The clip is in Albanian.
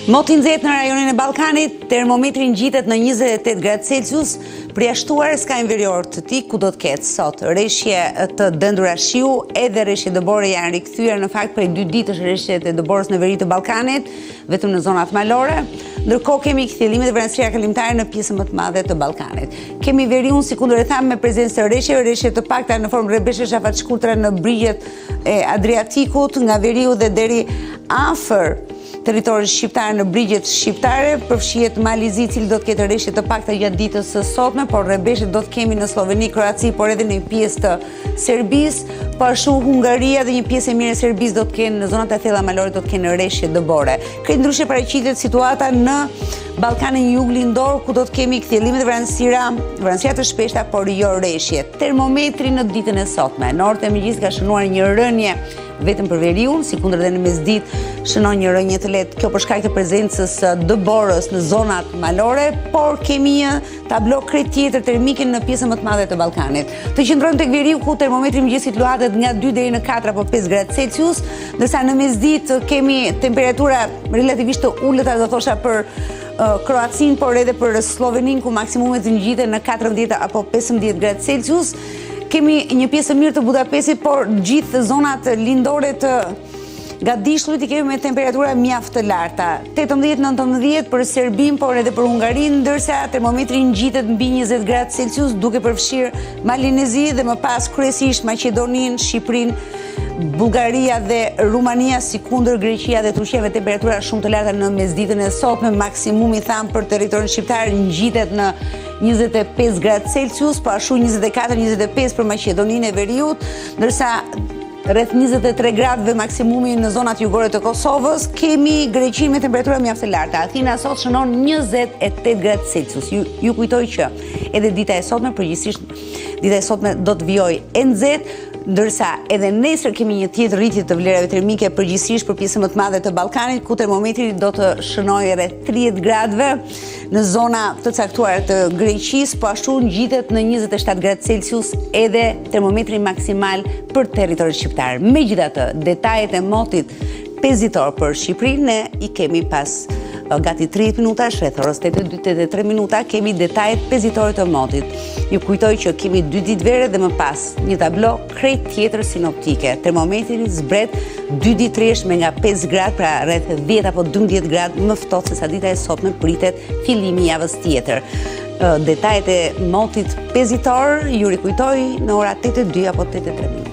Moti nxehtë në rajonin e Ballkanit, termometri ngjitet në 28 gradë Celsius, përjashtuar skajin verior të tij ku do të ketë sot rreshje të dëndura shiu, edhe rreshje dëbore janë rikthyer në fakt prej 2 ditësh rreshjet e dëborës në veri të Ballkanit, vetëm në zonat malore. Ndërkohë kemi kthjellime të vranësia kalimtare në pjesën më të madhe të Ballkanit. Kemi veriun, sikundër e tham, me prezencë të rreshje të pakta në formë rrebeshësh afatshkurtra në brigjet e Adriatikut, nga veriu dhe deri afër territorit shqiptar në brigjet shqiptare, përfshihet Malizi, i cili do të ketë rreshje të pakta gjatë ditës së sotme, por rrebeshje do të kemi në Sloveni, Kroaci, por edhe në një pjesë të Serbisë, po ashtu Hungaria dhe një pjesë e mirë e Serbisë do të kenë në zonat e thella malore do të kenë rreshje dëbore. Krejtëndryshe paraqitet situata në Ballkanin juglindor, ku do të kemi kthjellime të vranësia të shpeshta, por jo rreshje. Termometri në ditën e sotme, në orët e mëngjesit ka shënuar një rënje vetëm për veriun, sikundër dhe në mesditë shënon një rënje të lehtë, kjo për shkak të prezencës dëborës në zonat malore, por kemi një tablo krejt tjetër termike në pjesën më të madhe të Ballkanit. Të qëndrojmë tek veriu ku termometri mëngjesit luhatet nga 2 deri në 4 apo 5 gradë Celsius, ndërsa në mesditë kemi temperatura relativisht të ulëta, do thosha për Kroacin, por edhe për Slovenin, ku maksimumet ngjiten në 14 apo 15 gradë Celsius. Kemi një pjesë mirë të Budapestit, por gjithë zonat lindore të Gadishullit i kemi me temperatura mjaft të larta. 18-19 për Serbin, por edhe për Hungarin, ndërsa termometri ngjitet mbi 20 gradë Celsius, duke përfshirë Malinezi dhe më pas kryesisht Maqedoninë, Shqipërinë, Bullgaria dhe Rumania, si kundër Greqia dhe Turqia me temperatura shumë të larta në mesditën e sotme. Maksimumi tham për territorin shqiptar ngjitet në 25 gradë Celsius, po ashtu 24-25 për Maqedoninë e Veriut, ndërsa rreth 23 gradëve maksimumi në zonat jugore të Kosovës. Kemi Greqinë me temperatura mjaft të larta. Athina sot shënon 28 gradë Celsius. Ju kujtoj që edhe dita e sotme, përgjithsisht dita e sotme do të vijojë e nxehtë, ndërsa edhe nesër kemi një tjetër rritje të vlerave termike përgjithsisht për pjesën më të madhe të Ballkanit, ku termometri do të shënojë rreth 30 gradëve në zona të caktuara të Greqisë, po ashtu ngjitet në 27 gradë Celsius edhe termometri maksimal për territorin shqiptar. Megjithatë, detajet e motit pezitor për Shqipërinë ne i kemi pas gati 30 minuta, rreth orës 82-83 minuta, kemi detajet pezitore të motit. Ju kujtoj që kemi 2 ditë vere dhe më pas një tablo krejt tjetër sinoptike. Termometri zbret 2 ditë rresht me nga 5 gradë, pra rreth 10 apo 12 gradë më ftohtë se sa dita e sotme pritet fillimi i javës tjetër. Detajet e motit pezitor ju rikujtoj në ora 82 apo 83 minuta.